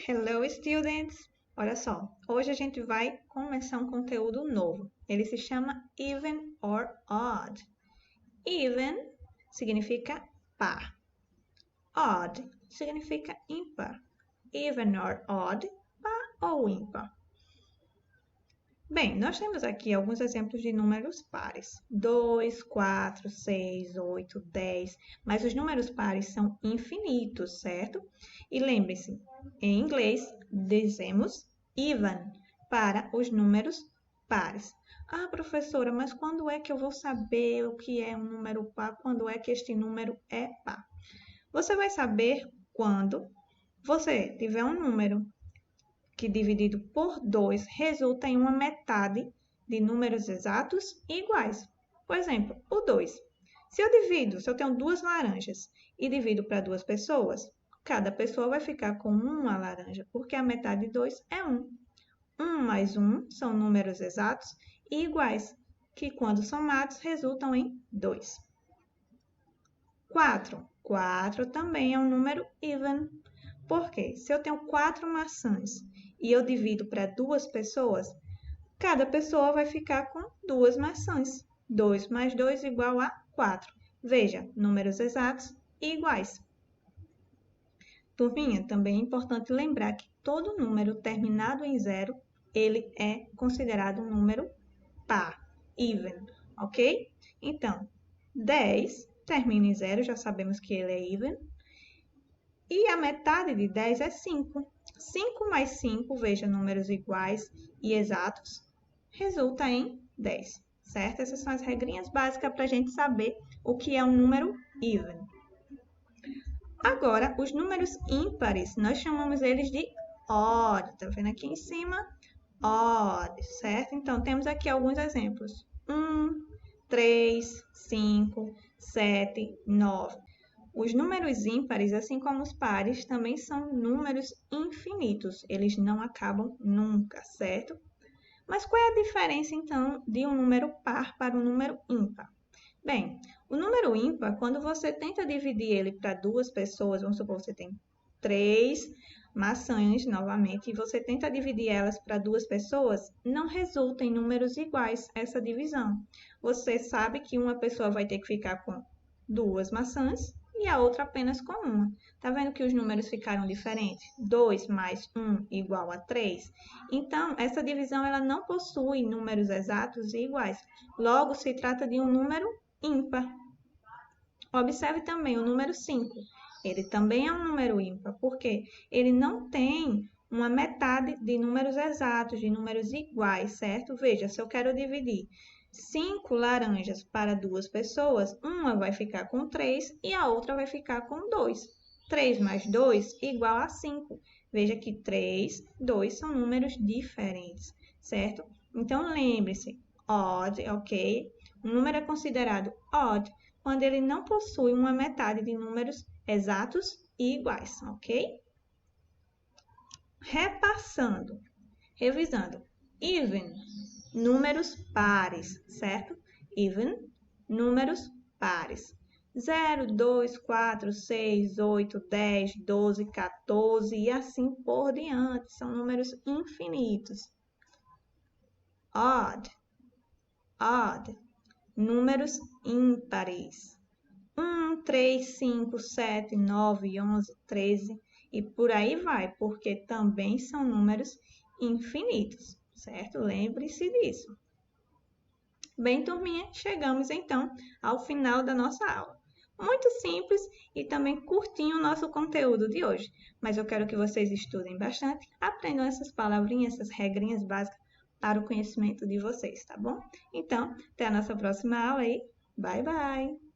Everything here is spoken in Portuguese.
Hello, students! Olha só, hoje a gente vai começar um conteúdo novo. Ele se chama Even or Odd. Even significa par. Odd significa ímpar. Even or odd, par ou ímpar. Bem, nós temos aqui alguns exemplos de números pares. 2, 4, 6, 8, 10. Mas os números pares são infinitos, certo? E lembre-se, em inglês, dizemos even para os números pares. Ah, professora, mas quando é que eu vou saber o que é um número par? Quando é que este número é par? Você vai saber quando você tiver um número que dividido por 2 resulta em uma metade de números exatos e iguais. Por exemplo, o 2. Se eu tenho duas laranjas e divido para duas pessoas, cada pessoa vai ficar com uma laranja, porque a metade de 2 é 1. 1 mais 1 são números exatos e iguais, que quando somados resultam em 2. 4. 4 também é um número even. Porque se eu tenho 4 maçãs e eu divido para duas pessoas, cada pessoa vai ficar com duas maçãs. 2 mais 2 igual a 4. Veja, números exatos e iguais. Turminha, também é importante lembrar que todo número terminado em zero, ele é considerado um número par, even, ok? Então, 10 termina em zero, já sabemos que ele é even. E a metade de 10 é 5. 5 mais 5, veja, números iguais e exatos, resulta em 10, certo? Essas são as regrinhas básicas para a gente saber o que é um número even. Agora, os números ímpares, nós chamamos eles de odd. Tá vendo aqui em cima? Odd, certo? Então, temos aqui alguns exemplos. 1, 3, 5, 7, 9. Os números ímpares, assim como os pares, também são números infinitos. Eles não acabam nunca, certo? Mas qual é a diferença, então, de um número par para um número ímpar? Bem, o número ímpar, quando você tenta dividir ele para duas pessoas, vamos supor que você tem 3 maçãs, novamente, e você tenta dividir elas para duas pessoas, não resulta em números iguais essa divisão. Você sabe que uma pessoa vai ter que ficar com duas maçãs e a outra apenas com uma. Tá vendo que os números ficaram diferentes? 2 mais 1 igual a 3. Então, essa divisão ela não possui números exatos e iguais. Logo, se trata de um número ímpar. Observe também o número 5. Ele também é um número ímpar, porque ele não tem uma metade de números exatos, de números iguais, certo? Veja, se eu quero dividir 5 laranjas para duas pessoas, uma vai ficar com 3 e a outra vai ficar com 2. 3 mais 2 igual a 5. Veja que 3, 2 são números diferentes, certo? Então, lembre-se, odd, ok? Um número é considerado odd quando ele não possui uma metade de números exatos e iguais, ok? Repassando, revisando. Even, números pares, certo? Even, números pares. 0, 2, 4, 6, 8, 10, 12, 14 e assim por diante. São números infinitos. Odd, odd, números ímpares. 1, 3, 5, 7, 9, 11, 13 e por aí vai, porque também são números infinitos, certo? Lembre-se disso. Bem, turminha, chegamos então ao final da nossa aula. Muito simples e também curtinho o nosso conteúdo de hoje, mas eu quero que vocês estudem bastante, aprendam essas palavrinhas, essas regrinhas básicas para o conhecimento de vocês, tá bom? Então, até a nossa próxima aula e bye bye!